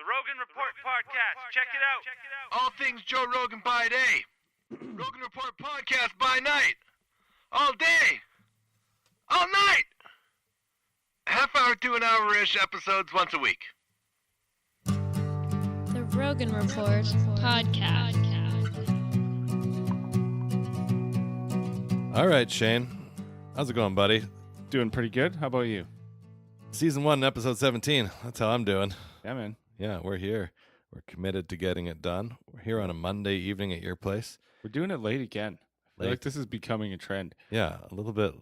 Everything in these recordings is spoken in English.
The Rogan Report Podcast. Check it out. All things Joe Rogan by day. Rogan Report Podcast by night. All day. All night. Half hour to an hour-ish episodes once a week. The Rogan Report Podcast. All right, Shane. How's it going, buddy? Doing pretty good. How about you? Season 1, episode 17. That's how I'm doing. Yeah, man. Yeah, we're here. We're committed to getting it done. We're here on a Monday evening at your place. We're doing it late again. I feel like this is becoming a trend. Yeah, a little bit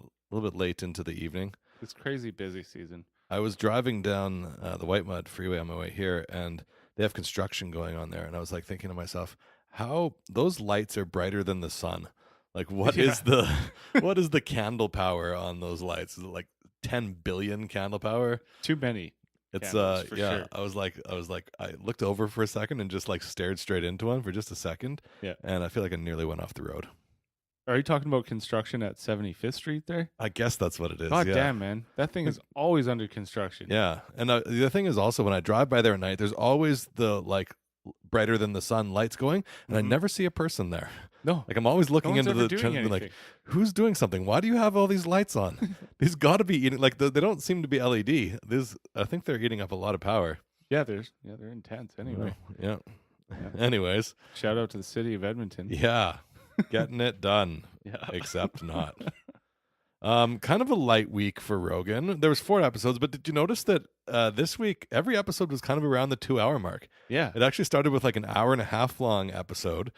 late into the evening. It's crazy busy season. I was driving down the White Mud Freeway on my way here, and they have construction going on there. And I was like thinking to myself, how those lights are brighter than the sun. Like, what is the candle power on those lights? Is it like 10 billion candle power? Too many. It's for sure. I was like, I looked over for a second and just like stared straight into one for just a second. Yeah. And I feel like I nearly went off the road. Are you talking about construction at 75th Street there? I guess that's what it is. God yeah. damn, man. That thing is always under construction. Yeah. And the other thing is also when I drive by there at night, there's always the like brighter than the sun lights going, and I never see a person there. No. Like I'm always looking one's into ever the doing trend, like, anything. who's doing something? Why do you have all these lights on? These got to be eating, like they don't seem to be LED. I think they're eating up a lot of power. Yeah, they're intense anyway. Yeah. Anyways. Shout out to the city of Edmonton. Yeah. Getting it done. Yeah. Except not. Kind of a light week for Rogan. There was 4 episodes, but did you notice that this week every episode was kind of around the 2-hour mark? Yeah. It actually started with like an hour and a half long episode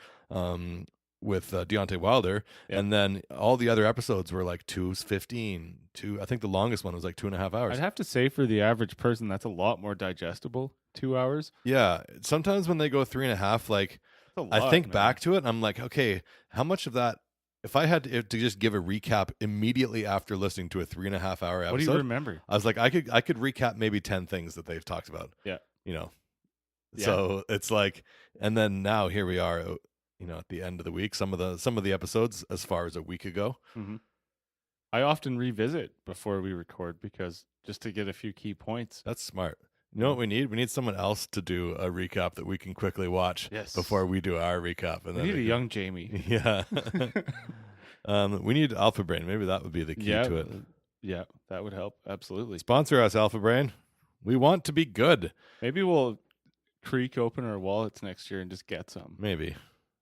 with Deontay Wilder, and then all the other episodes were like 2:15. I think the longest one was like 2.5 hours. I'd have to say for the average person, that's a lot more digestible. 2 hours. Yeah. Sometimes when they go 3.5, like I think back to it, and I'm like, okay, how much of that? If I had to just give a recap immediately after listening to a 3.5 hour episode, what do you remember? I was like, I could recap maybe 10 things that they've talked about. Yeah. You know, Yeah. so it's like, and then now here we are, you know, at the end of the week, some of the episodes as far as a week ago. Mm-hmm. I often revisit before we record because just to get a few key points. That's smart. You know what we need? We need someone else to do a recap that we can quickly watch before we do our recap. And we need a young Jamie. Yeah. We need Alpha Brain. Maybe that would be the key to it. Yeah, that would help. Absolutely. Sponsor us, Alpha Brain. We want to be good. Maybe we'll creak open our wallets next year and just get some. Maybe.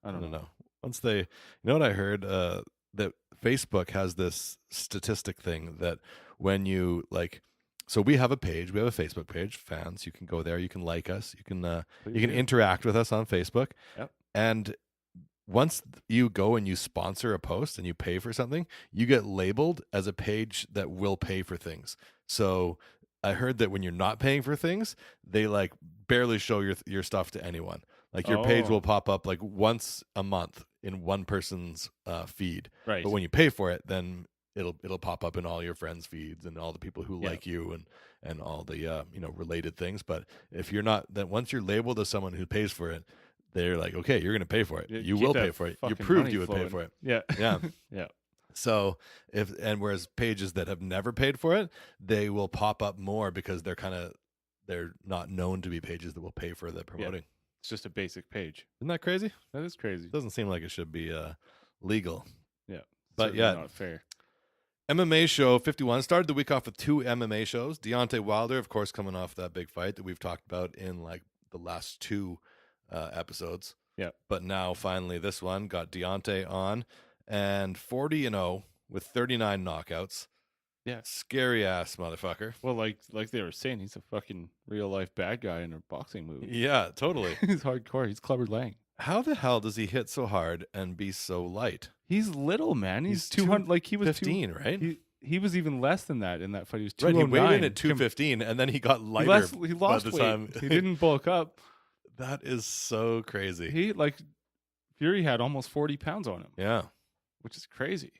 I don't know. Once you know what I heard? That Facebook has this statistic thing that when you like, so we have a page, we have a Facebook page, fans, you can go there, you can like us, you can interact with us on Facebook. Yep. And once you go and you sponsor a post and you pay for something, you get labeled as a page that will pay for things. So I heard that when you're not paying for things, they like barely show your stuff to anyone. Like your page will pop up like once a month in one person's feed. Right. But when you pay for it, then it'll pop up in all your friends' feeds and all the people who like you and all the related things. But if you're not, then once you're labeled as someone who pays for it, they're like, okay, you're going to pay for it. You will pay for it. You proved you would pay for it. Yeah. Yeah. Yeah. So whereas pages that have never paid for it, they will pop up more because they're not known to be pages that will pay for the promoting. Yeah. It's just a basic page. Isn't that crazy? That is crazy. It doesn't seem like it should be legal. Yeah. But yeah, not fair. MMA show 51 started the week off with 2 MMA shows. Deontay Wilder, of course, coming off that big fight that we've talked about in like the last 2 episodes. Yeah. But now finally this one got Deontay on and 40-0 with 39 knockouts. Yeah. Scary ass motherfucker. Well, like they were saying, he's a fucking real life bad guy in a boxing movie. Yeah, totally. He's hardcore. He's Clubber Lang. How the hell does he hit so hard and be so light? He's little, man. He's 200. Like he was 15, right? He was even less than that in that fight. He was 209. Right, he weighed in at 215, and then he got lighter. He lost by the weight. time. He didn't bulk up. That is so crazy. He Fury had almost 40 pounds on him. Yeah, which is crazy.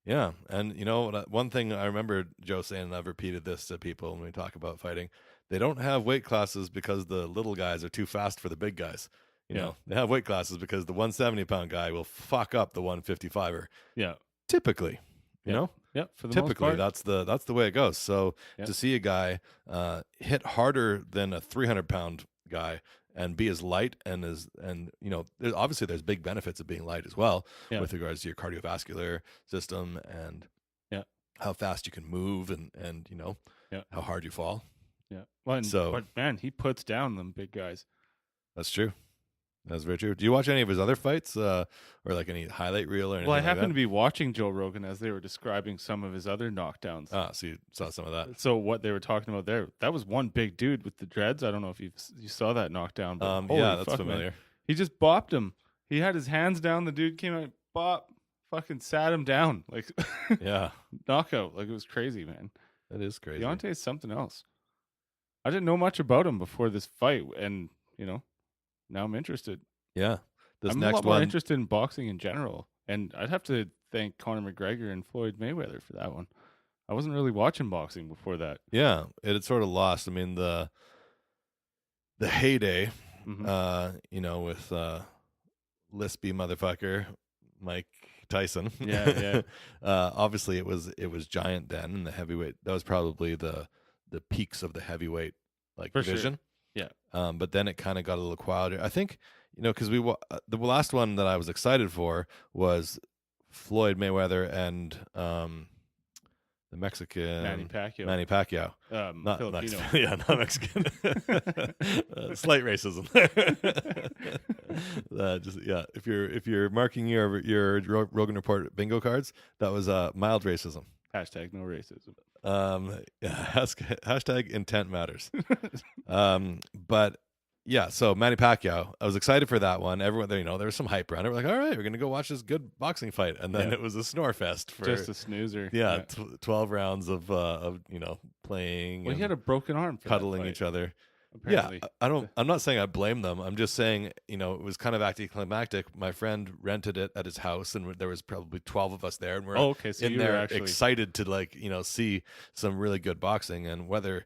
Yeah, and you know, one thing I remember Joe saying, and I've repeated this to people when we talk about fighting, they don't have weight classes because the little guys are too fast for the big guys. You know, they have weight classes because the 170-pound guy will fuck up the 155er. Yeah, typically, you know. Yeah, for the typically most part. that's the way it goes. So to see a guy hit harder than a 300-pound guy and be as light and obviously there's big benefits of being light as well with regards to your cardiovascular system and how fast you can move and how hard you fall. Yeah. Well, but man, he puts down them big guys. That's true. That's very true. Do you watch any of his other fights, or like any highlight reel or anything? Well, I like happened that? to be watching Joe Rogan as they were describing some of his other knockdowns. Ah, so you saw some of that. So what they were talking about there, that was one big dude with the dreads. I don't know if you saw that knockdown. But yeah, that's fuck, familiar. Man. He just bopped him. He had his hands down. The dude came out, bop, fucking sat him down. Like, yeah, knockout. Like, it was crazy, man. That is crazy. Deontay is something else. I didn't know much about him before this fight, and now I'm interested. Yeah. I'm a lot more interested in boxing in general, and I'd have to thank Conor McGregor and Floyd Mayweather for that one. I wasn't really watching boxing before that. Yeah, it had sort of lost. I mean, the heyday, with lispy motherfucker Mike Tyson. Yeah. Obviously, it was giant then in the heavyweight. That was probably the peaks of the heavyweight division. Sure. Yeah. But then it kind of got a little quieter. I think because the last one that I was excited for was Floyd Mayweather and the Mexican Manny Pacquiao. Not Filipino. not Mexican. Slight racism. If you're marking your Rogan Report bingo cards, that was mild racism. Hashtag no racism. Hashtag intent matters. But yeah, so Manny Pacquiao, I was excited for that one. Everyone, there was some hype around it. We're like, all right, we're gonna go watch this good boxing fight, and then it was a snore fest for just a snoozer. 12 rounds of playing. Well, he had a broken arm, for cuddling each other. Apparently. Yeah, I'm not saying I blame them. I'm just saying, it was kind of anticlimactic. My friend rented it at his house, and there was probably 12 of us there, and we're so in there excited to see some really good boxing. And whether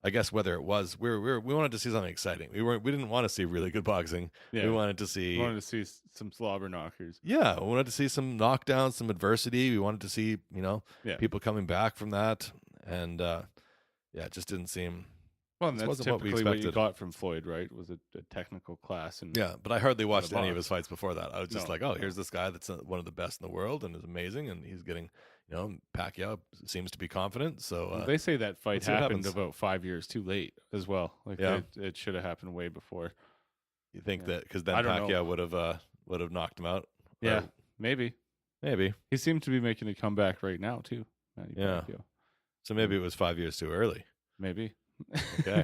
it was, we wanted to see something exciting. We didn't want to see really good boxing. Yeah. We wanted to see some slobber knockers. Yeah, we wanted to see some knockdowns, some adversity. We wanted to see people coming back from that, and it just didn't seem. Well, and that's typically what you got from Floyd, right? Was a technical class. And but I hardly watched any of his fights before that. I was just here's this guy that's one of the best in the world and is amazing, and he's getting, Pacquiao seems to be confident. So they say that fight happened about 5 years too late as well. It should have happened way before. You think that because then Pacquiao would have knocked him out? Yeah, maybe. He seemed to be making a comeback right now too. Pacquiao. So maybe it was 5 years too early. Maybe. Okay.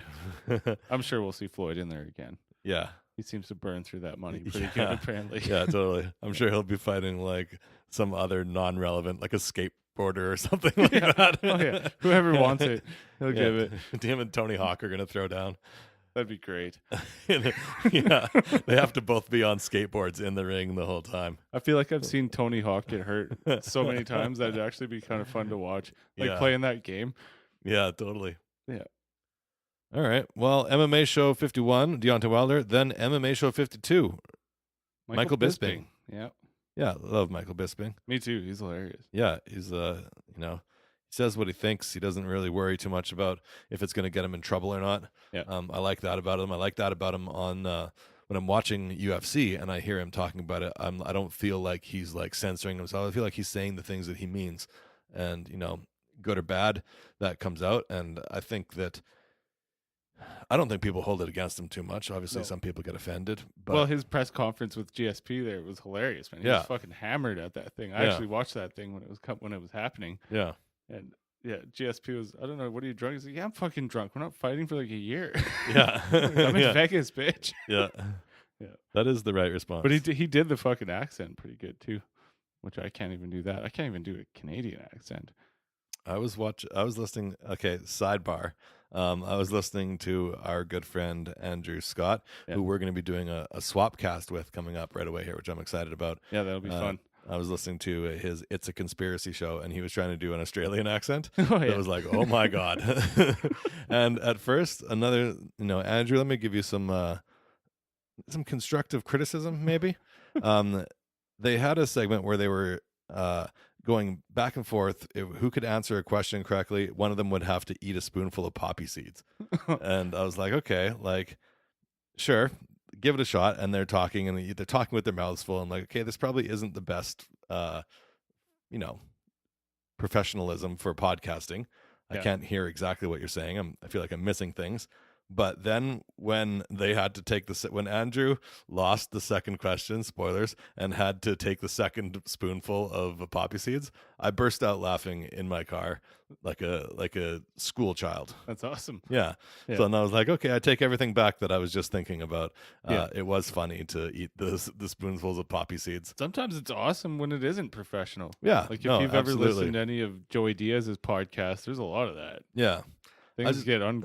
I'm sure we'll see Floyd in there again. Yeah. He seems to burn through that money pretty good, apparently. Yeah, totally. I'm sure he'll be fighting like some other non-relevant, like a skateboarder or something like that. Oh, yeah. Whoever wants it, he'll give it. Him and Tony Hawk are going to throw down. That'd be great. Yeah. They have to both be on skateboards in the ring the whole time. I feel like I've seen Tony Hawk get hurt so many times that'd actually be kind of fun to watch. Playing that game. Yeah, totally. Yeah. All right. Well, MMA Show 51, Deontay Wilder. Then MMA Show 52, Michael Bisping. Yeah. Yeah, love Michael Bisping. Me too. He's hilarious. Yeah, he's he says what he thinks. He doesn't really worry too much about if it's going to get him in trouble or not. Yeah. I like that about him. I like that about him on when I'm watching UFC and I hear him talking about it. I don't feel like he's like censoring himself. I feel like he's saying the things that he means, and good or bad, that comes out. And I don't think people hold it against him too much. Obviously, some people get offended. But his press conference with GSP there was hilarious, man. He was fucking hammered at that thing. I actually watched that thing when it was happening. Yeah. And GSP was, I don't know, what are you drunk? He's like, yeah, I'm fucking drunk. We're not fighting for like a year. Yeah. I'm in Vegas, bitch. Yeah. Yeah. That is the right response. But he did the fucking accent pretty good too, which I can't even do that. I can't even do a Canadian accent. I was listening. Okay, sidebar. I was listening to our good friend Andrew Scott, who we're going to be doing a swap cast with coming up right away here, which I'm excited about. Yeah, that'll be fun. I was listening to his It's a Conspiracy show, and he was trying to do an Australian accent. Oh, yeah. It was like, oh my God. And at first, Andrew, let me give you some constructive criticism, maybe. They had a segment where they were going back and forth. Who could answer a question correctly? One of them would have to eat a spoonful of poppy seeds. And I was like, okay, like sure, give it a shot. And they're talking with their mouths full. I'm like, okay, this probably isn't the best, you know, professionalism for podcasting. I Yeah. can't hear exactly what you're saying. I feel like I'm missing things. But then when they had to take when Andrew lost the second question, spoilers, and had to take the second spoonful of poppy seeds, I burst out laughing in my car like a school child. That's awesome. Yeah. Yeah. So then I was like, okay, I take everything back that I was just thinking about. Yeah. It was funny to eat the spoonfuls of poppy seeds. Sometimes it's awesome when it isn't professional. Yeah. Like if no, you've absolutely. ever listened to any of Joey Diaz's podcasts, there's a lot of that. Yeah. Things get out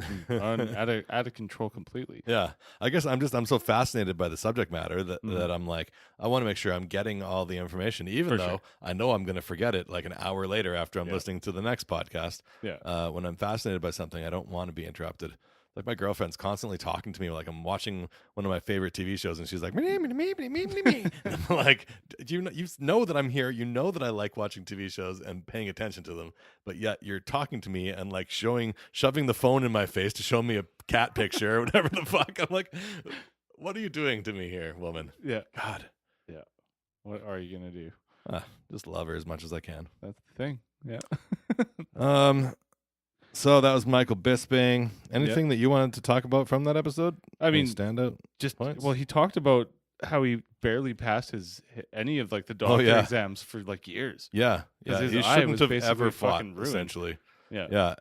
of control completely. Yeah. I guess I'm so fascinated by the subject matter that I'm like, I want to make sure I'm getting all the information, even though I know I'm going to forget it like an hour later after I'm listening to the next podcast. Yeah. When I'm fascinated by something, I don't want to be interrupted. Like my girlfriend's constantly talking to me like I'm watching one of my favorite TV shows, and she's like, me. And I'm like, you know that I'm here. You know that I like watching TV shows and paying attention to them, but yet you're talking to me and like shoving the phone in my face to show me a cat picture or whatever the fuck. I'm like, what are you doing to me here, woman? Yeah. God. Yeah. What are you gonna do? Just love her as much as I can. That's the thing. Yeah. So that was Michael Bisping. Anything that you wanted to talk about from that episode? I mean, standout. Well, he talked about how he barely passed any of like the doctor exams for like years. Yeah, yeah. His He eye shouldn't was have basically ever fought. fucking ruined. Essentially. Yeah.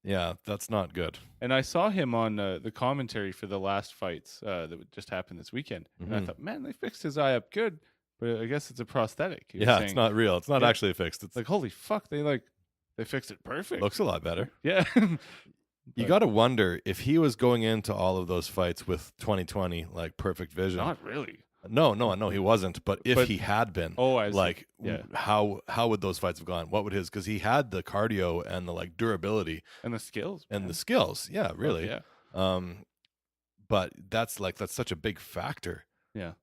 Yeah. That's not good. And I saw him on the commentary for the last fights that just happened this weekend, and I thought, man, they fixed his eye up good, but I guess it's a prosthetic. He was saying, it's not real. It's not actually fixed. It's like, holy fuck, they fixed it perfect. looks a lot better. Yeah. You got to wonder if he was going into all of those fights with 20/20 like perfect vision. Not really. No, he wasn't. But if he had been, I see. like, Yeah. how would those fights have gone? What would because he had the cardio and the like durability And the skills. and man. the skills. Yeah, really. Yeah. But that's such a big factor. Yeah.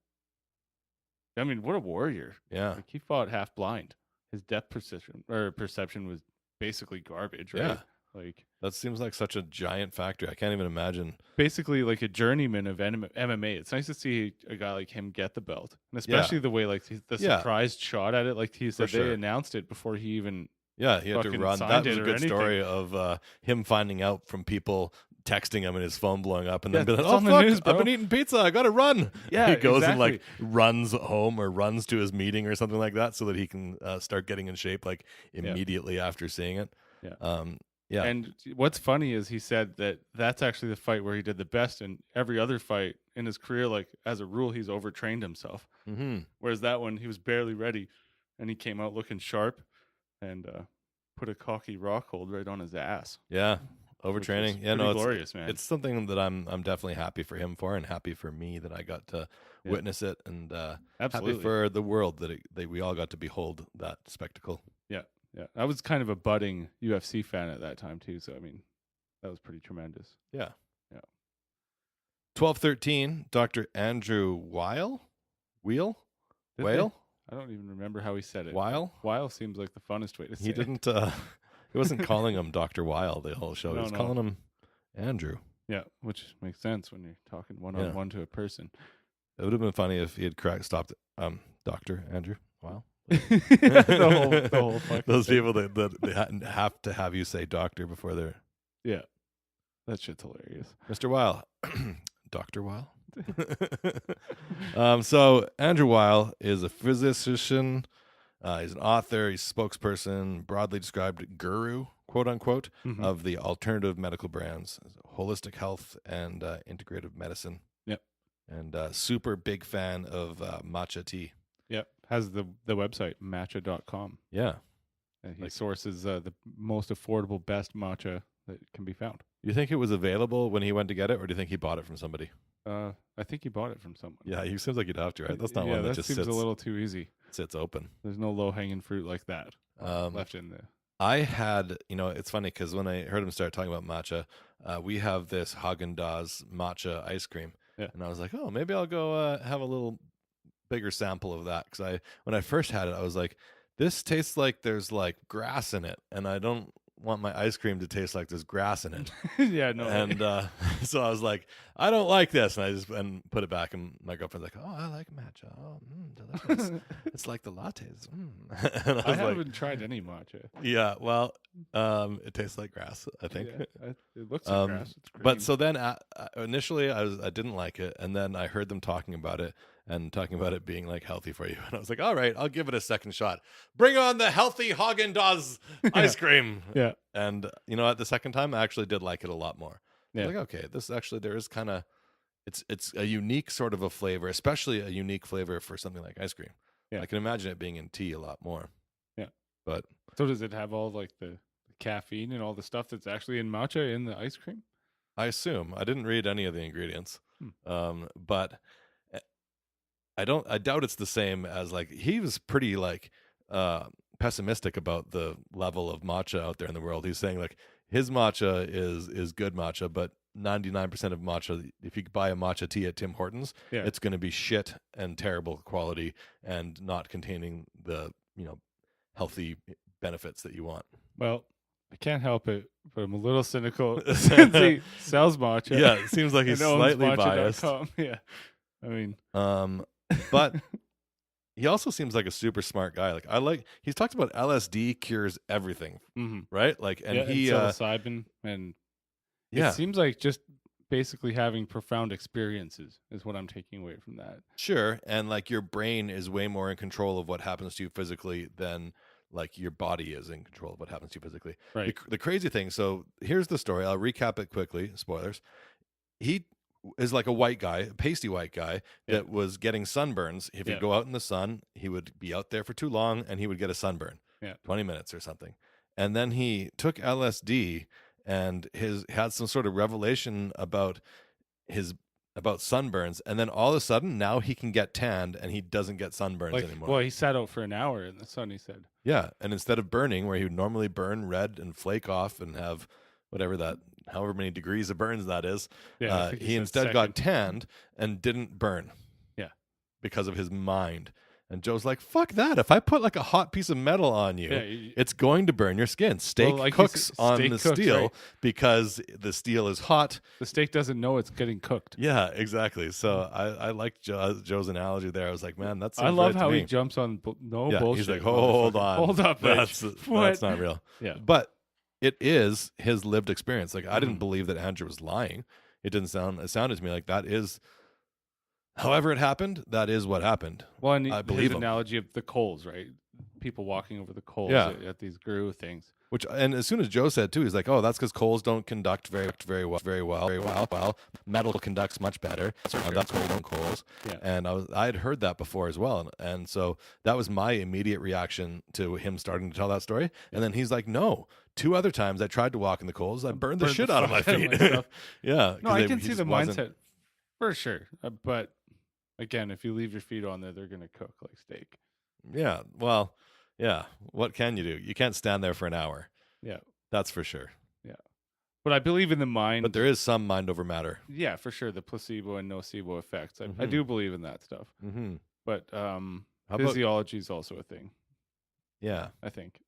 I mean, what a warrior. Yeah. Like he fought half blind. His depth perception was basically garbage, right? Yeah. Like That seems like such a giant factor. I can't even imagine. basically like a journeyman of MMA. It's nice to see a guy like him get the belt, and especially the way like the surprised shot at it. Like he said, they announced it before he even. Yeah, he had to fucking run. signed That was it a or good anything. story of him finding out from people texting him and his phone blowing up, and then being like, it's "Oh on the fuck, news, bro." I've been eating pizza. I gotta run." Yeah, he goes and exactly. like runs home or runs to his meeting or something like that, so that he can start getting in shape like immediately after seeing it. Yeah. Yeah. And what's funny is he said that that's actually the fight where he did the best, and every other fight in his career, like as a rule, he's overtrained himself. Mm-hmm. Whereas that one, he was barely ready, and he came out looking sharp, and put a cocky rock hold right on his ass. Yeah. Overtraining. Yeah, no, glorious, man. It's something that I'm definitely happy for him for, and happy for me that I got to witness it, and Absolutely. happy for the world that we all got to behold that spectacle. Yeah. I was kind of a budding UFC fan at that time too, so I mean, that was pretty tremendous. Yeah. Yeah. 12-13, Dr. Andrew Weil? Did Whale? I don't even remember how he said it. Weil seems like the funnest way to say He it. didn't, he wasn't calling him Dr. Weil the whole show. He was calling him Andrew. Yeah, which makes sense when you're talking one-on-one to a person. It would have been funny if he had stopped Dr. Andrew Weil. the whole fucking Those thing. people that they have to have you say doctor before they're Yeah. That shit's hilarious. Mr. Weil. Dr. Weil. So Andrew Weil is a physician. He's an author. He's a spokesperson, broadly described guru, quote unquote, of the alternative medical brands, holistic health and integrative medicine. Yep. And super big fan of matcha tea. Yep. Has the website matcha.com. Yeah. And he sources the most affordable, best matcha that can be found. You think it was available when he went to get it, or do you think he bought it from somebody? I think he bought it from someone. Yeah, he seems like you'd have to, right? That's not one that just seems sits a little too easy. Sits open. There's no low-hanging fruit like that left in there. I had, it's funny because when I heard him start talking about matcha, we have this Haagen-Dazs matcha ice cream. Yeah. And I was like, oh, maybe I'll go have a little bigger sample of that. Because when I first had it, I was like, this tastes like there's like grass in it. And I don't want my ice cream to taste like there's grass in it. Yeah, no. And so I was like, I don't like this, and I just put it back. And my girlfriend's like, oh, I like matcha. Oh, delicious. It's like the lattes. And I haven't tried any matcha. Yeah, well, it tastes like grass, I think. Yeah, it looks like grass. It's green. But so then initially I didn't like it, and then I heard them talking about it being like healthy for you, and I was like, all right, I'll give it a second shot. Bring on the healthy Haagen-Dazs ice cream. Yeah. And you know, at the second time, I actually did like it a lot more. Yeah. Like, okay, this actually, there is kind of, it's a unique sort of a flavor, especially a unique flavor for something like ice cream. Yeah. I can imagine it being in tea a lot more. Yeah. But so does it have all like the caffeine and all the stuff that's actually in matcha in the ice cream? I assume. I didn't read any of the ingredients. But I doubt it's the same as, like, he was pretty like pessimistic about the level of matcha out there in the world. He's saying like his matcha is good matcha, but 99% of matcha, if you buy a matcha tea at Tim Hortons, it's going to be shit and terrible quality and not containing the, healthy benefits that you want. Well, I can't help it, but I'm a little cynical since he sells matcha. Yeah, it seems like he's slightly biased. Yeah, I mean, but he also seems like a super smart guy. Like he's talked about LSD cures everything, right? Like, and he psilocybin, and it seems like just basically having profound experiences is what I'm taking away from that. Sure, and like your brain is way more in control of what happens to you physically than like your body is in control of what happens to you physically. Right. The crazy thing. So here's the story. I'll recap it quickly. Spoilers. He is like a white guy, a pasty white guy that was getting sunburns. If he'd go out in the sun, he would be out there for too long and he would get a sunburn. 20 minutes or something. And then he took LSD and had some sort of revelation about sunburns, and then all of a sudden now he can get tanned and he doesn't get sunburns anymore. Well, he sat out for an hour in the sun, he said. Yeah, and instead of burning where he would normally burn red and flake off and have however many degrees of burns that is, he instead got tanned and didn't burn. Yeah. Because of his mind. And Joe's like, fuck that. If I put like a hot piece of metal on you, it's going to burn your skin. Steak cooks on the steel because the steel is hot. The steak doesn't know it's getting cooked. Yeah, exactly. So I like Joe's analogy there. I was like, man, that's. I love how he jumps on bullshit. He's like, hold on. Hold up. That's not real. Yeah. But it is his lived experience. Like, I didn't believe that Andrew was lying. It sounded to me like that is. However it happened, that is what happened. Well, and I believe his analogy of the coals, right? People walking over the coals at these GRU things. And as soon as Joe said too, he's like, "Oh, that's because coals don't conduct very well. Metal conducts much better. That's coal on coals." Yeah. And I had heard that before as well, and so that was my immediate reaction to him starting to tell that story. And then he's like, "No, 2 other times I tried to walk in the coals, I burned the shit out of my feet." Yeah. No, I can see the mindset for sure, but. Again, if you leave your feet on there, they're going to cook like steak. Yeah. Well, yeah. What can you do? You can't stand there for an hour. Yeah. That's for sure. Yeah. But I believe in the mind. But there is some mind over matter. Yeah, for sure. The placebo and nocebo effects. I do believe in that stuff. Mm-hmm. But physiology is also a thing. Yeah. I think.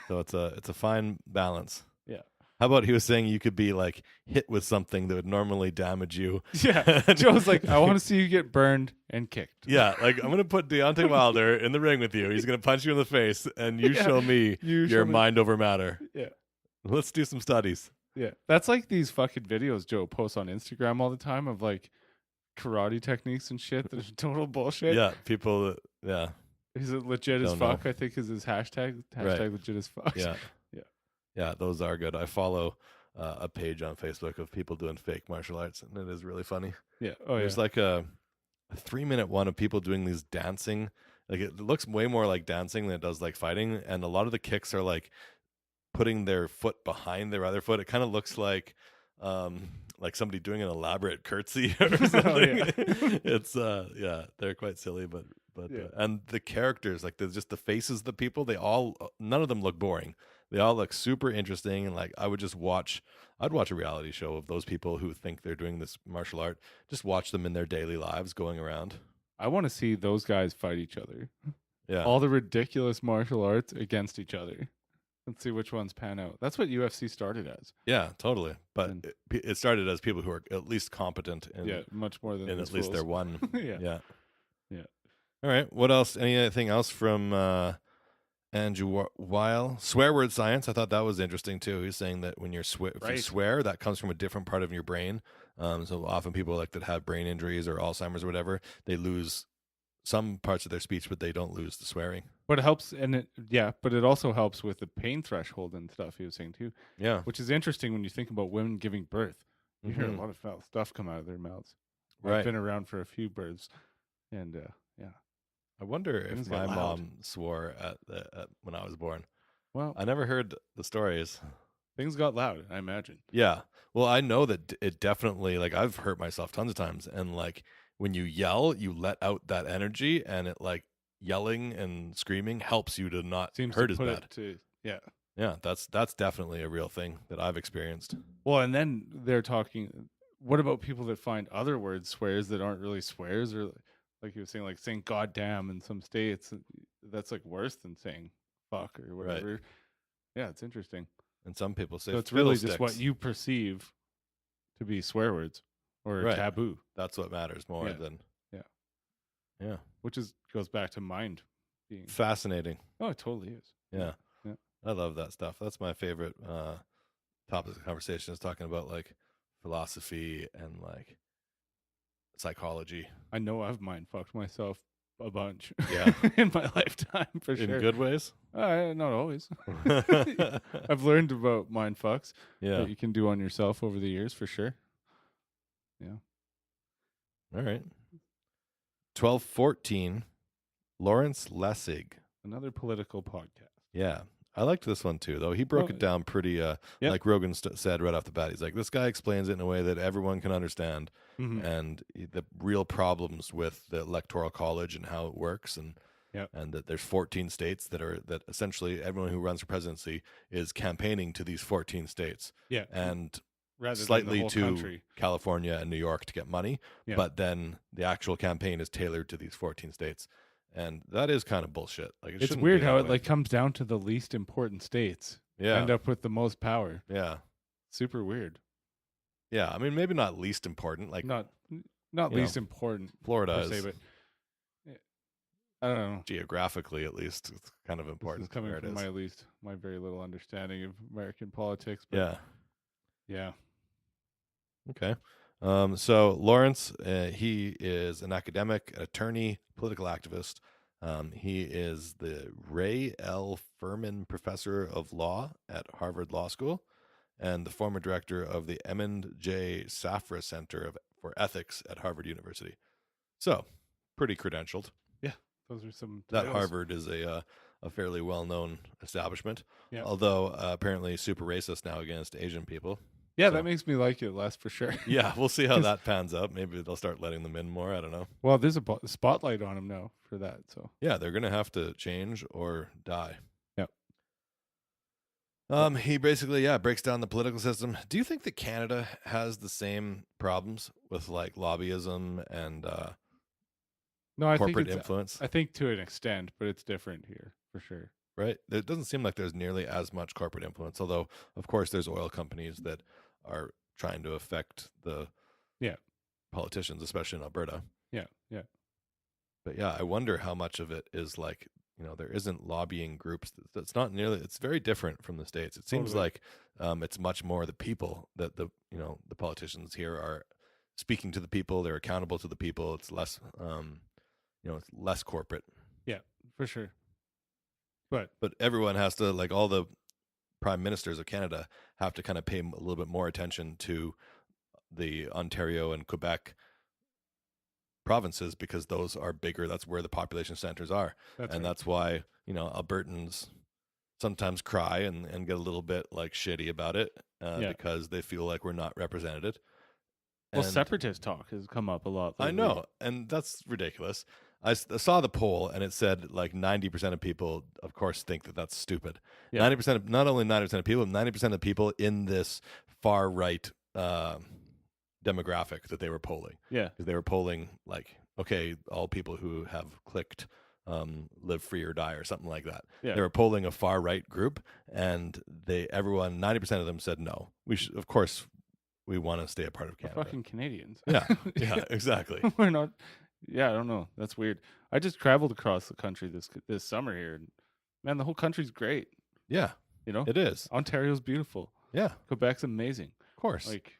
So it's a fine balance. Yeah. How about he was saying you could be like hit with something that would normally damage you? Yeah. Joe's like, I want to see you get burned and kicked. Yeah. Like, I'm going to put Deontay Wilder in the ring with you. He's going to punch you in the face and you show me your mind over matter. Yeah. Let's do some studies. Yeah. That's like these fucking videos Joe posts on Instagram all the time of like karate techniques and shit. There's total bullshit. Yeah. People, yeah. He's legit as fuck, I think is his hashtag. Hashtag legit as fuck. Yeah. Yeah, those are good. I follow a page on Facebook of people doing fake martial arts, and it is really funny. Yeah. There's like a 3-minute one of people doing these dancing. Like, it looks way more like dancing than it does like fighting, and a lot of the kicks are like putting their foot behind their other foot. It kind of looks like somebody doing an elaborate curtsy or something. It's they're quite silly, but and the characters, like just the faces of the people, none of them look boring. They all look super interesting, and like I'd watch a reality show of those people who think they're doing this martial art. Just watch them in their daily lives going around. I want to see those guys fight each other. Yeah. All the ridiculous martial arts against each other. Let's see which ones pan out. That's what UFC started as. Yeah, totally. But it started as people who are at least competent. Much more than at least fools. they're one. Yeah. All right. What else? Anything else from Andrew Weil? Swear word science. I thought that was interesting too. He's saying that when if you swear, that comes from a different part of your brain. So often people like that have brain injuries or Alzheimer's or whatever, they lose some parts of their speech, but they don't lose the swearing. But it helps, but it also helps with the pain threshold and stuff he was saying too. Yeah. Which is interesting when you think about women giving birth. You hear a lot of foul stuff come out of their mouths. Right. I've been around for a few births, and I wonder if my mom swore at when I was born. Well, I never heard the stories. Things got loud, I imagine. Yeah. Well, I know that it definitely, like, I've hurt myself tons of times, and like when you yell, you let out that energy, and it like yelling and screaming helps you to not hurt as bad. Yeah, that's definitely a real thing that I've experienced. Well, and then they're talking. What about people that find other words swears that aren't really swears, or like you were saying, like saying "goddamn" in some states? That's like worse than saying "fuck" or whatever. Right. Yeah, it's interesting. And some people say so it's really just what you perceive to be swear words or taboo. That's what matters more than yeah. Which goes back to mind being fascinating. Oh, it totally is. Yeah. I love that stuff. That's my favorite topic of conversation, is talking about like philosophy and like psychology. I know I've mind fucked myself a bunch. Yeah. In my lifetime, for sure. In good ways? Not always. I've learned about mind fucks that you can do on yourself over the years, for sure. Yeah. All right. 1214, Lawrence Lessig. Another political podcast. Yeah. I liked this one too, though. He broke it down pretty, like Rogan said right off the bat. He's like, this guy explains it in a way that everyone can understand, and the real problems with the Electoral College and how it works, and that there's 14 states that essentially everyone who runs for presidency is campaigning to these 14 states. Yeah. And rather slightly to country. California and New York to get money, but then the actual campaign is tailored to these 14 states. And that is kind of bullshit. Like it's weird how it like comes down to the least important states. End up with the most power. Yeah. Super weird. Yeah, I mean maybe not least important, like not least important. Florida is, but I don't know. Geographically, at least, it's kind of important. It's coming from my very little understanding of American politics. But yeah. Okay. So Lawrence, he is an academic, attorney, political activist. He is the Ray L. Furman Professor of Law at Harvard Law School and the former director of the Emmond J. Safra Center for Ethics at Harvard University. So, pretty credentialed. Yeah, those are some titles. That Harvard is a fairly well-known establishment, yeah. Although apparently super racist now against Asian people. Yeah, so that makes me like it less for sure. Yeah, we'll see how that pans out. Maybe they'll start letting them in more. I don't know. Well, there's a spotlight on them now for that. So yeah, they're going to have to change or die. Yeah. He basically breaks down the political system. Do you think that Canada has the same problems with like lobbyism and corporate influence? I think to an extent, but it's different here for sure. Right? It doesn't seem like there's nearly as much corporate influence, although of course there's oil companies that are trying to affect the politicians, especially in Alberta. Yeah. But yeah, I wonder how much of it is like, there isn't lobbying groups. That's not nearly. It's very different from the States. It seems like it's much more the people that the politicians here are speaking to the people. They're accountable to the people. It's less, it's less corporate. Yeah, for sure. But everyone has to, like, all the prime ministers of Canada have to kind of pay a little bit more attention to the Ontario and Quebec provinces because those are bigger. That's where the population centers are. That's why, Albertans sometimes cry and get a little bit like shitty about it because they feel like we're not represented. Well, separatist talk has come up a lot lately. I know, and that's ridiculous. I saw the poll, and it said like 90% of people, of course, think that that's stupid. 90% of, not only 90% of people, 90% of people in this far right demographic that they were polling. Yeah, because they were polling like, okay, all people who have clicked live free or die or something like that. Yeah. They were polling a far right group, and 90% of them said no. Of course, we want to stay a part of We're Canada. fucking Canadians. Yeah, yeah, exactly. We're not. Yeah, I don't know. That's weird. I just traveled across the country this summer here, and man, the whole country's great. Yeah, You know, it is. Ontario's beautiful. Yeah, Quebec's amazing. of course. Like,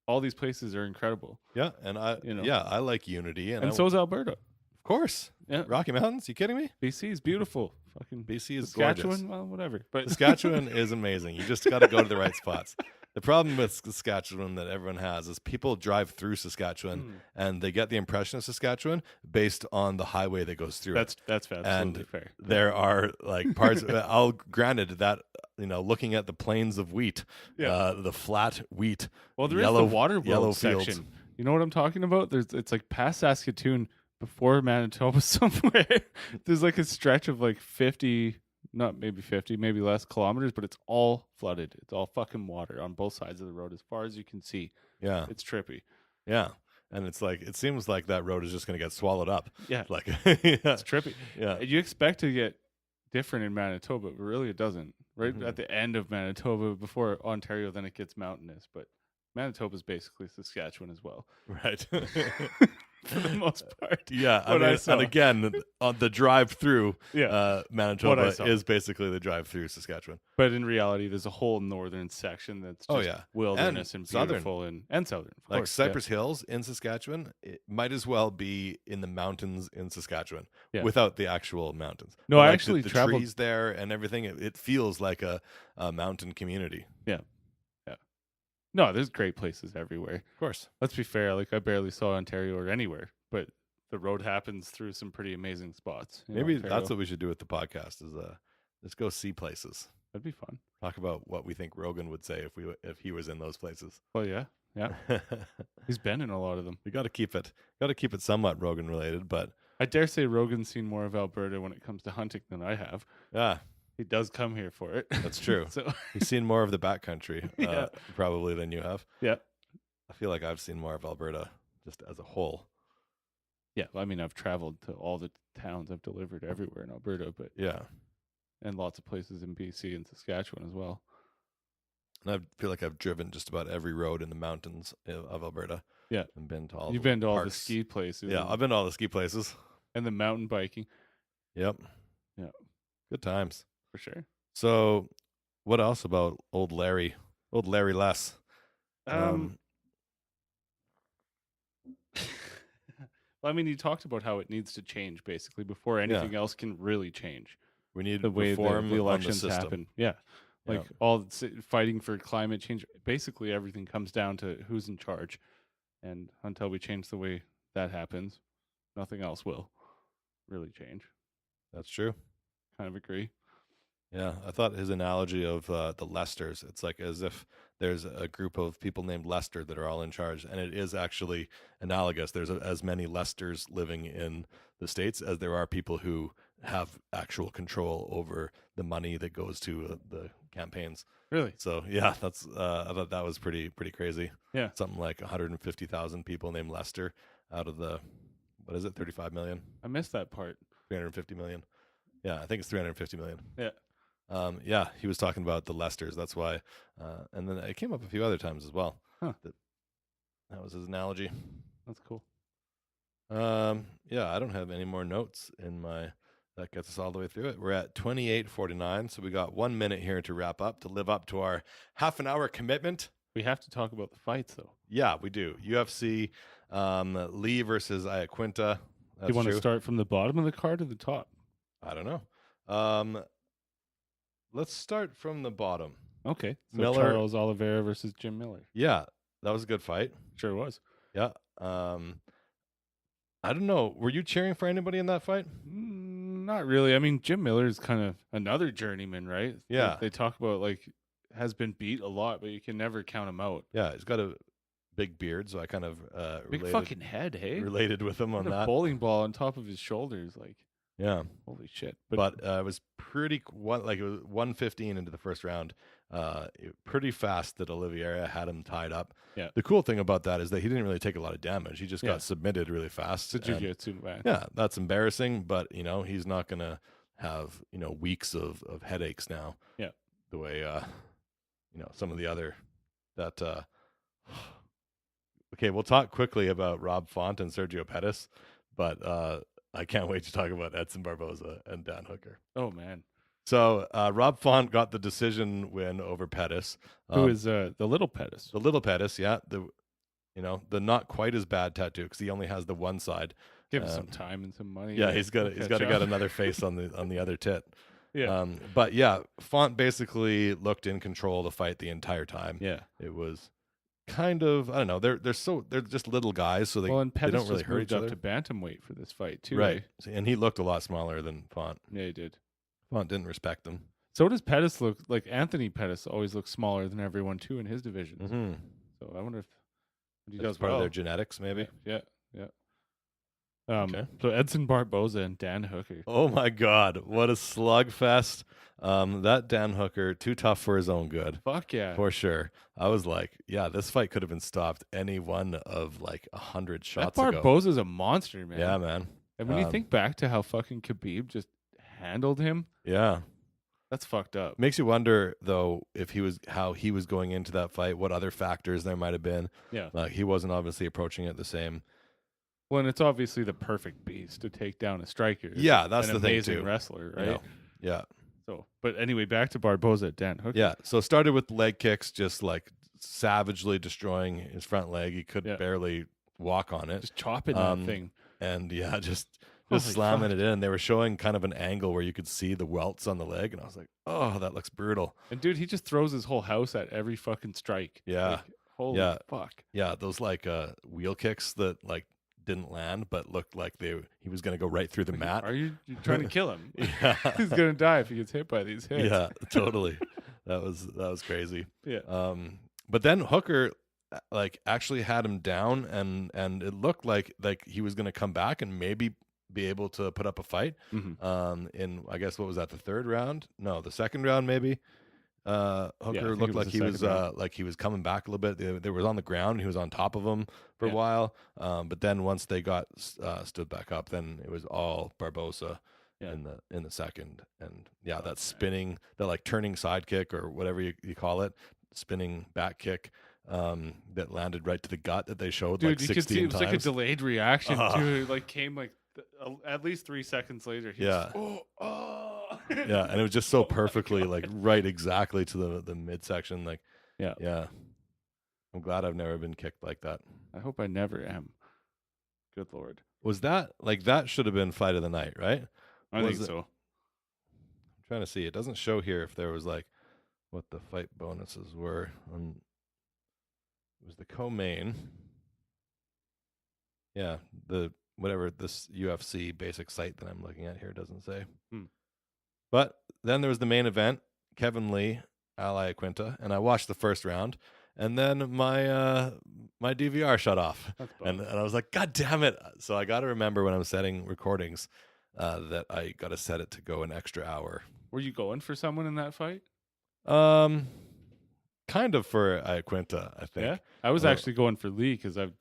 all these places are incredible, yeah, and I like unity, and so is Alberta. of course. Yeah, Rocky Mountains. You kidding me? BC is beautiful. Fucking BC is Saskatchewan, gorgeous. well, whatever. But Saskatchewan is amazing. You just got to go to the right spots. The problem with Saskatchewan that everyone has is people drive through Saskatchewan and they get the impression of Saskatchewan based on the highway that goes through it. that's absolutely fair. There are like parts. I'll granted that looking at the plains of wheat, the flat wheat. Well, there yellow, is the water yellow world fields. section. You know what I'm talking about? It's like past Saskatoon before Manitoba somewhere. There's like a stretch of like 50, not maybe 50, maybe less kilometers, but it's all flooded. It's all fucking water on both sides of the road as far as you can see. Yeah, It's trippy. yeah, and it's like it seems like that road is just going to get swallowed up. Yeah, Like, it's trippy. yeah, You expect to get different in Manitoba, but really it doesn't. Right Mhm. at the end of Manitoba, before Ontario, then it gets mountainous. But Manitoba's basically Saskatchewan as well, right. for the most part. Yeah, What I saw. and again, on the drive through, Yeah. What I Manitoba saw. is basically the drive through Saskatchewan. But in reality, there's a whole northern section that's just yeah. wilderness And and southern. beautiful and southern. Of Like course, yeah. Cypress Hills in Saskatchewan, it might as well be in the mountains in Saskatchewan Yeah. without the actual mountains. No, But, I like, actually the traveled- trees there and everything. It feels like a mountain community. No, there's great places everywhere. Of course. Let's be fair. Like I barely saw Ontario or anywhere, but the road happens through some pretty amazing spots. in Maybe Ontario. that's what we should do with the podcast is just go see places. That'd be fun. Talk about what we think Rogan would say if he was in those places. Well, yeah. He's been in a lot of them. We got to keep it somewhat Rogan related, but I dare say Rogan's seen more of Alberta when it comes to hunting than I have. yeah, He does come here for it. that's true. So You've seen more of the backcountry Yeah. probably than you have. yeah, I feel like I've seen more of Alberta just as a whole. yeah. I mean, I've traveled to all the towns. I've delivered everywhere in Alberta, but Yeah. and lots of places in BC and Saskatchewan as well. And I feel like I've driven just about every road in the mountains of Alberta. Yeah. And been to all You've the been to all the parks. ski places. Yeah, I've been to all the ski places. and the mountain biking Yep. Yeah. Good times. for sure. So, what else about old Larry? Old Larry Less. Well, I mean, you talked about how it needs to change basically before anything else can really change. We need The way reform the elections on the system. happen. Yeah. Yeah. Like fighting for climate change. Basically, everything comes down to who's in charge. And until we change the way that happens, nothing else will really change. That's true. Kind of agree. Yeah, I thought his analogy of the Lesters, it's like as if there's a group of people named Lester that are all in charge, and it is actually analogous. There's as many Lesters living in the States as there are people who have actual control over the money that goes to the campaigns. Really? So yeah, that's I thought that was pretty crazy. Yeah. Something like 150,000 people named Lester out of the, what is it, 35 million, I missed that part. 350 million. Yeah, I think it's 350 million. Yeah. Yeah, he was talking about the Lesters. That's why, and then it came up a few other times as well. Huh. That was his analogy. That's cool. Yeah, I don't have any more notes in my. That gets us all the way through it. We're at 28:49, so we got 1 minute here to wrap up to live up to our half an hour commitment. We have to talk about the fights, though. Yeah, we do. UFC, Lee versus Iaquinta. Do you want to start from the bottom of the card to the top? I don't know. Let's start from the bottom. Okay. So Miller- Charles Oliveira versus Jim Miller. Yeah, that was a good fight. Sure was. Yeah. I don't know. Were you cheering for anybody in that fight? Not really. I mean, Jim Miller is kind of another journeyman, right? Yeah. They talk about like has been beat a lot, but you can never count him out. Yeah, he's got a big beard, so I kind of Big fucking head, hey? related with him on What a that. bowling ball on top of his shoulders, like Yeah, holy shit. but it was pretty. It was 115 into the first round. pretty fast that Oliveira had him tied up. Yeah. The cool thing about that is that he didn't really take a lot of damage. He just Yeah. got submitted really fast. It's a and- jiu-jitsu match. yeah, that's embarrassing, but he's not gonna have weeks of headaches now. Yeah. The way some of the other that. Okay, we'll talk quickly about Rob Font and Sergio Pettis, but I can't wait to talk about Edson Barboza and Dan Hooker. Oh man, So Rob Font got the decision win over Pettis. who is the little Pettis? the little Pettis? Yeah, the not quite as bad tattoo because he only has the one side. Give him some time and some money. Yeah, man. he's got We'll to catch get up. another face on the other tit. Yeah, But yeah, Font basically looked in control of the fight the entire time. yeah. It was kind of, I don't know, they're just little guys, so Well, and they Pettis don't really just hurt moved each up other. to bantamweight for this fight too. Right. eh? And he looked a lot smaller than Font. Yeah, he did. Font didn't respect him. So does Pettis look like? Anthony Pettis always looks smaller than everyone too in his division. Mm-hmm. So I wonder if he That's does part well. of their genetics, maybe. Yeah. Okay. So Edson Barboza and Dan Hooker. Oh my God, what a slugfest. That Dan Hooker, too tough for his own good. Fuck yeah. For sure. I was like, yeah, this fight could have been stopped any one of like 100 That shots ago. Barboza's a monster, man. Yeah, man. And when you think back to how fucking Khabib just handled him, Yeah. that's fucked up. Makes you wonder though how he was going into that fight, what other factors there might have been. Yeah. He wasn't obviously approaching it the same. Well, and it's obviously the perfect beast to take down a striker. Yeah, that's an the thing amazing too. wrestler, right? You know? Yeah. So, but anyway, back to Barboza, Dan Hooker. Yeah. So it started with leg kicks, just like savagely destroying his front leg. He could Yeah. barely walk on it. Just chopping that thing. And yeah, just Holy slamming fuck. it in. They were showing kind of an angle where you could see the welts on the leg, and I was like, oh, that looks brutal. And dude, he just throws his whole house at every fucking strike. Yeah. Like, holy Yeah. fuck. Yeah, those like wheel kicks that like didn't land but looked like he was gonna go right through the mat. Are you trying to kill him? Yeah. He's gonna die if he gets hit by these hits. Yeah, totally. That was crazy. Yeah. But then Hooker like actually had him down, and it looked like he was gonna come back and maybe be able to put up a fight. Mhm. In I guess what was that, the third round? No, the second round maybe. I Hooker think looked it was like the he was second round. like he was coming back a little bit. They was on the ground. He was on top of him for a Yeah. while. But then once they got stood back up, then it was all Barboza Yeah. in the second. And yeah, that spinning, that like turning side kick or whatever you call it, spinning back kick that landed right to the gut that they showed Dude, like you 16 could see it was like a times. delayed reaction Uh-huh. too. It like came like at least 3 seconds later. He Yeah. was, oh. Yeah, and it was just so Oh my perfectly God. like right exactly to the midsection. Like Yeah. yeah. I'm glad I've never been kicked like that. I hope I never am. Good Lord. Was that like that should have been fight of the night, right? I Was think it- so. I'm trying to see. It doesn't show here if there was like what the fight bonuses were. It was the co-main. Yeah, the whatever this UFC basic site that I'm looking at here doesn't say. Hmm. But then there was the main event, Kevin Lee, Ali Quinta, and I watched the first round, and then my DVR shut off. That's And bummed. I was like, God damn it. So I got to remember when I'm setting recordings that I got to set it to go an extra hour. Were you going for someone in that fight? Kind of for Quinta, I think. Yeah. I was Well- actually going for Lee because I've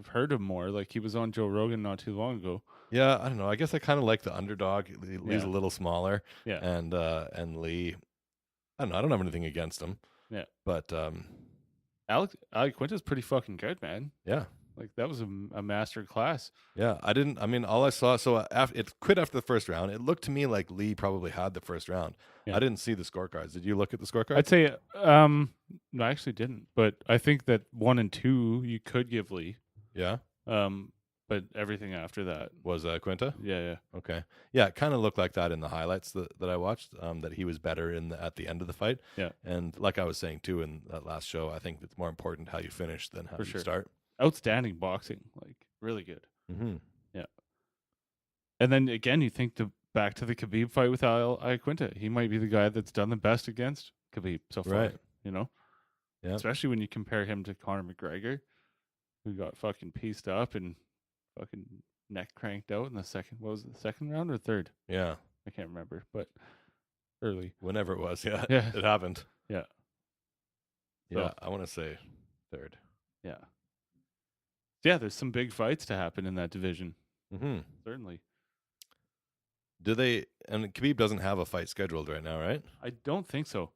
heard him more. Like he was on Joe Rogan not too long ago. Yeah, I don't know. I guess I kind of like the underdog. Lee's Yeah. a little smaller. Yeah. And Lee, I don't know. I don't have anything against him. Yeah. But Alec Quinta's pretty fucking good, man. yeah. Like that was a master class. Yeah, I mean, all I saw, so it quit after the first round. It looked to me like Lee probably had the first round. Yeah. I didn't see the scorecards. Did you look at the scorecards? I'd say no, I actually didn't. But I think that 1 and 2 you could give Lee. Yeah. But everything after that. Was Quinta? Yeah. Okay. Yeah, it kind of looked like that in the highlights that I watched, that he was better at the end of the fight. Yeah. And like I was saying, too, in that last show, I think it's more important how you finish than how For you sure. start. Outstanding boxing. Like really good. Mm-hmm. And then again, you think back to the Khabib fight with Quinta. He might be the guy that's done the best against Khabib so far. Right. You know? Yeah. Especially when you compare him to Conor McGregor, who got fucking pieced up and fucking neck cranked out in the second round or third? Yeah. I can't remember, but early. Whenever it was. Yeah. Yeah. It happened. Yeah. Yeah, So- I want to say third. Yeah. Yeah, there's some big fights to happen in that division. Mm-hmm. Certainly. Do they? And Khabib doesn't have a fight scheduled right now, right? I don't think so.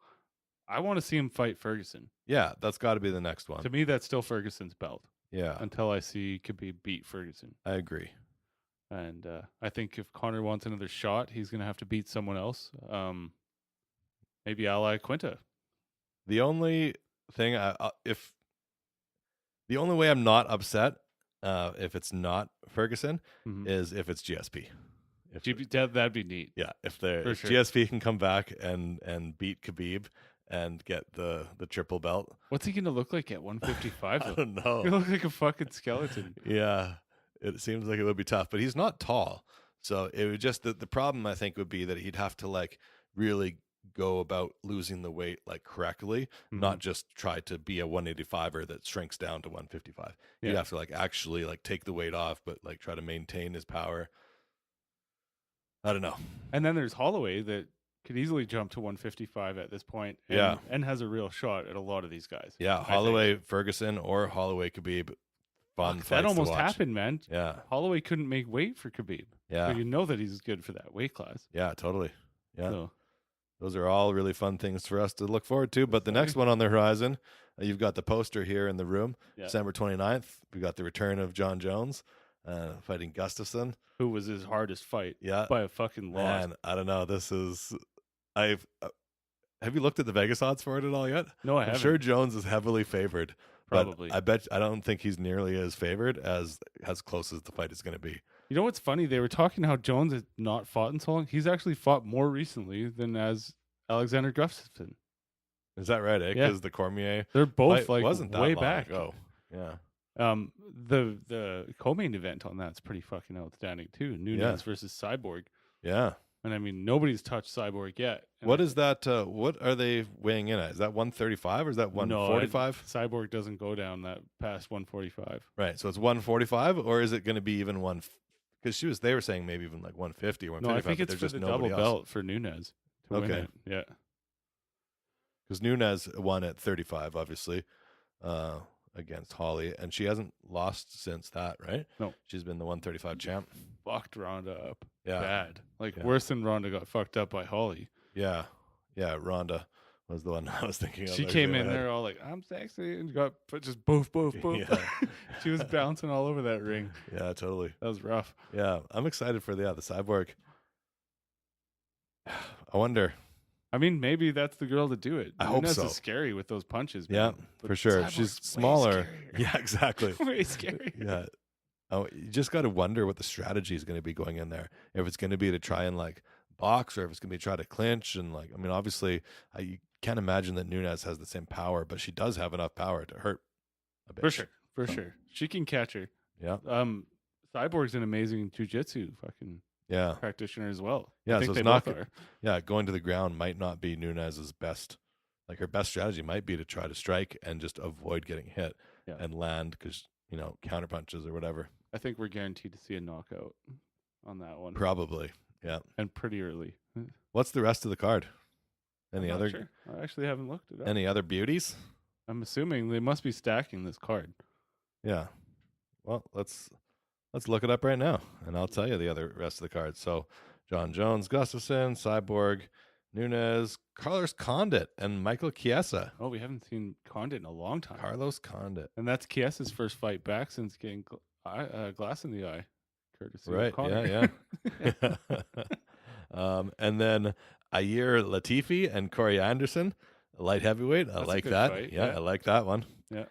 I want to see him fight Ferguson. Yeah, that's got to be the next one. To me, that's still Ferguson's belt Yeah, until I see Khabib beat Ferguson. I agree. And I think if Conor wants another shot, he's going to have to beat someone else. Maybe Ally Quinta. The only thing, the only way I'm not upset, if it's not Ferguson, Mhm. is if it's GSP. If That'd be neat. yeah, if For sure. GSP can come back and beat Khabib and get the triple belt, What's he going to look like at 155? I though? don't know. He looks like a fucking skeleton. Yeah, it seems like it would be tough, but he's not tall, so it would just the problem I think would be that he'd have to like really go about losing the weight like correctly, not just try to be a 185er that shrinks down to 155. He'd Yeah. have to like actually like take the weight off, but like try to maintain his power. I don't know. And then there's Holloway that could easily jump to 155 at this point. And, Yeah. and has a real shot at a lot of these guys. Yeah, I Holloway Ferguson or Holloway Khabib, fun Fuck, fights that almost to watch. happened, man. Yeah, Holloway couldn't make weight for Khabib. yeah, So you know that he's good for that weight class. yeah, totally. Yeah. So, Those are all really fun things for us to look forward to. But the next one on the horizon, you've got the poster here in the room, Yeah. December 29th. We got the return of John Jones fighting Gustafsson. who was his hardest fight Yeah, by a fucking lot. man, I don't know. This is have you looked at the Vegas odds for it at all yet? No, I I'm haven't. sure Jones is heavily favored. but Probably. I don't think he's nearly as favored as close as the fight is going to be. You know what's funny? They were talking how Jones has not fought in so long. He's actually fought more recently than as Alexander Gustafsson. Is that right? Yeah. Because the Cormier They're both fight like wasn't that way long back. ago. Yeah. The co-main event on that's pretty fucking outstanding too. Nunes versus Cyborg. Yeah. And I mean, nobody's touched Cyborg yet. And What is that? What are they weighing in at? Is that 135 or is that 145? Cyborg doesn't go down that past 145. Right. So it's 145, or is it going to be even one? Because they were saying maybe even like 150 or 155. No, I think but it's there's for just the nobody double else. belt for Nunes to win Okay. it. Yeah. Because Nunes won at 35, obviously, against Holly, and she hasn't lost since that, right? No. She's been the 135 champ. Fucked Ronda up Yeah. bad. Like Yeah. worse than Ronda got fucked up by Holly. Yeah. Yeah. Ronda was the one I was thinking of. She there, came go in ahead. there all like, I'm sexy, and got just boof, boof, boof. Yeah. She was bouncing all over that ring. Yeah, totally. That was rough. Yeah. I'm excited for the Cyborg. I wonder. I mean, maybe that's the girl to do it. I hope Nunes so. is scary with those punches. Yeah, man. But for sure. Cyborg's She's way smaller. scarier. Yeah, exactly. Way scary. Yeah. Oh, you just got to wonder what the strategy is going to be going in there. If it's going to be to try and like box, or if it's going to be try to clinch. And like, I mean, obviously, you can't imagine that Nunes has the same power, but she does have enough power to hurt a bit. For sure. For sure. She can catch her. Yeah. Cyborg's an amazing jujitsu fucking Yeah. practitioner as well. Yeah. I think So they it's not. both are. Yeah. Going to the ground might not be Nunes's best. Like her best strategy might be to try to strike and just avoid getting hit Yeah. and land because, counter punches or whatever. I think we're guaranteed to see a knockout on that one. Probably. Yeah. And pretty early. What's the rest of the card? Any I'm not other sure. I actually haven't looked it up. any other beauties? I'm assuming they must be stacking this card. Yeah. Well, let's look it up right now, and I'll tell you the other rest of the cards. So, John Jones, Gustafsson, Cyborg, Nunes, Carlos Condit, and Michael Chiesa. Oh, we haven't seen Condit in a long time. Carlos Condit. And that's Chiesa's first fight back since getting glass in the eye, courtesy of Right. Conor. Yeah. And then Ayer Latifi and Corey Anderson, light heavyweight. I That's a like good that. fight, Yeah, yeah. I like that one. Yeah.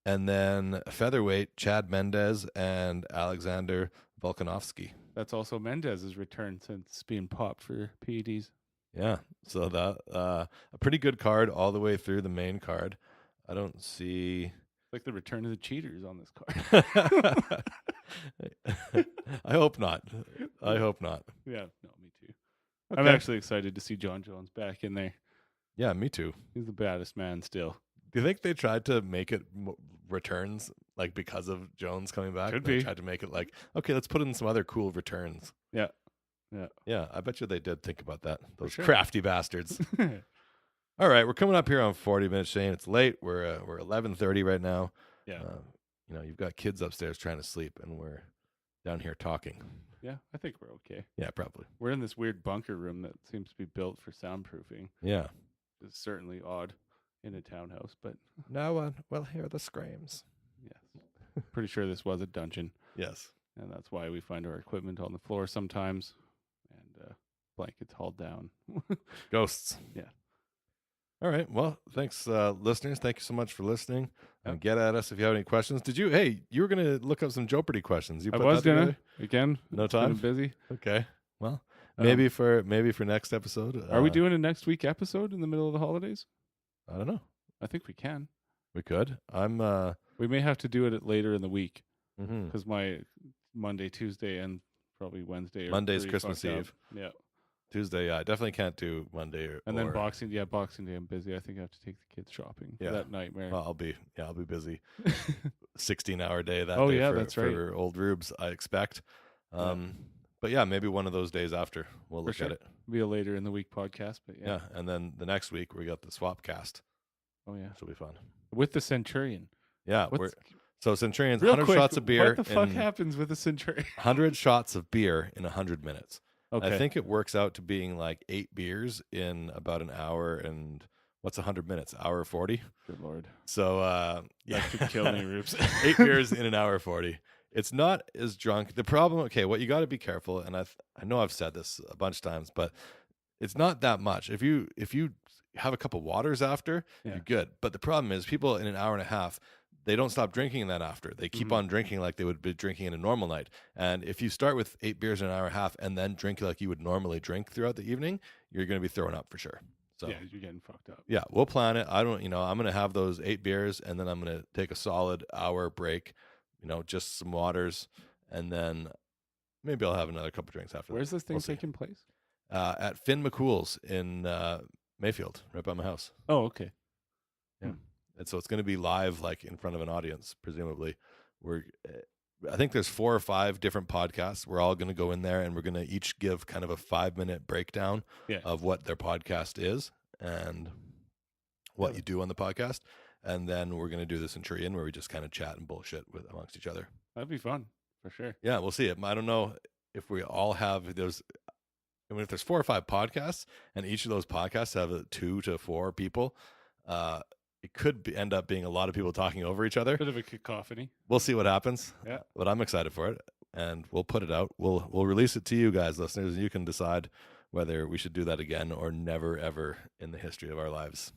And then featherweight, Chad Mendez and Alexander Volkanovski. That's also Mendez's return since being popped for PEDs. Yeah. So that a pretty good card all the way through the main card. I don't see. Like the return of the cheaters on this card. I hope not. I hope not. Yeah, no, me too. I'm Okay. actually excited to see John Jones back in there. Yeah, me too. He's the baddest man still. Do you think they tried to make it returns like because of Jones coming back? Could They be. tried to make it like, okay, let's put in some other cool returns. Yeah. Yeah. Yeah, I bet you they did think about that. Those sure. crafty bastards. All right, we're coming up here on 40 minutes, Shane. It's late. We're 11:30 right now. Yeah. You've got kids upstairs trying to sleep, and we're down here talking. Yeah, I think we're okay. Yeah, probably. We're in this weird bunker room that seems to be built for soundproofing. Yeah. It's certainly odd in a townhouse, but No one will hear the screams. yes. Pretty sure this was a dungeon, Yes. and that's why we find our equipment on the floor sometimes and blankets hauled down. Ghosts. Yeah. All right. Well, thanks, listeners. Thank you so much for listening. Yep. And get at us if you have any questions. You were going to look up some Jeopardy questions. You I put was that gonna together? again. No it's been time? busy. Okay. Well, maybe for next episode. Are we doing a next week episode in the middle of the holidays? I don't know. I think we can. We could. We may have to do it later in the week Mhm. because my Monday, Tuesday, and probably Wednesday. Are Monday's pretty Christmas fucked up. Eve. Yeah, Tuesday. Yeah, I definitely can't do Monday and then Boxing Day. I'm busy. I think I have to take the kids shopping. Yeah. For that nightmare. Well, I'll be busy. 16-hour day that Oh, day yeah, for, that's right. for old Reubs, I expect. Yeah. But yeah, maybe one of those days after we'll For look sure. at it. Be a later in the week podcast, but Yeah. And then the next week we got the swap cast, Oh yeah, which will be fun. with the Centurion. Yeah. What's So Centurions, real 100 quick? shots of beer. What the fuck in, happens with the Centurion? 100 shots of beer in 100 minutes. Okay, I think it works out to being like 8 beers in about an hour and what's 100 minutes? Hour 40. good lord, So that could kill me, Rubes. 8 beers in an hour 40. It's not as drunk. The problem, okay, what you got to be careful, and I know I've said this a bunch of times, but it's not that much. If you have a couple waters after, Yeah. you're good. But the problem is people in an hour and a half, they don't stop drinking that after. They keep Mhm. on drinking like they would be drinking in a normal night. And if you start with 8 beers in an hour and a half and then drink like you would normally drink throughout the evening, you're going to be throwing up for sure. So Yeah, you're getting fucked up. yeah, we'll plan it. I'm going to have those 8 beers and then I'm going to take a solid hour break, just some waters. And then maybe I'll have another couple drinks after Where's that. this thing We'll see. taking place? At Finn McCool's in Mayfield, right by my house. Oh, okay. And so it's going to be live, like in front of an audience, presumably. I think there's 4 or 5 different podcasts. We're all going to go in there and we're going to each give kind of a 5-minute breakdown Yeah. of what their podcast is and what you do on the podcast. And then we're going to do the Centurion where we just kind of chat and bullshit amongst each other. That'd be fun for sure. Yeah, we'll see. I don't know if we all have if there's 4 or 5 podcasts and each of those podcasts have 2 to 4 people, it could end up being a lot of people talking over each other. Bit of a cacophony. We'll see what happens. Yeah. But I'm excited for it, and we'll put it out. We'll release it to you guys, listeners, and you can decide whether we should do that again or never, ever in the history of our lives.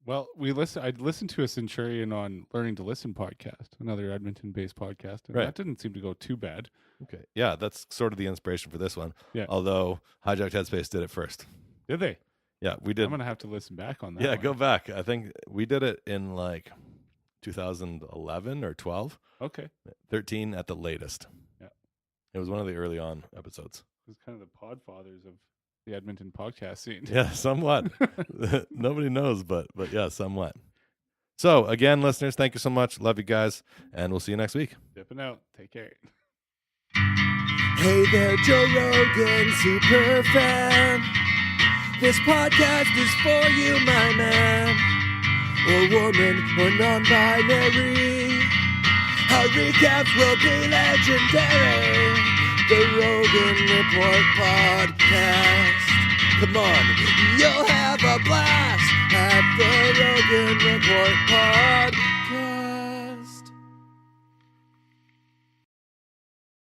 Well, I'd listened to a Centurion on Learning to Listen podcast, another Edmonton-based podcast, and Right. that didn't seem to go too bad. Okay. Yeah, that's sort of the inspiration for this one. Yeah. Although Hijacked Headspace did it first. Did they? Yeah, we did. I'm gonna have to listen back on that. Yeah, one. go back. I think we did it in like 2011 or 12. Okay, 13 at the latest. Yeah. It was one of the early on episodes. it's kind of the podfathers of the Edmonton podcast scene. Yeah, somewhat. Nobody knows, but yeah, somewhat. So again, listeners, thank you so much. Love you guys, and we'll see you next week. Dipping out. Take care. Hey there, Joe Rogan, super fan. This podcast is for you, my man. Or woman, or non-binary. Our recaps will be legendary. The Rogan Report Podcast. Come on, you'll have a blast at the Rogan Report Podcast.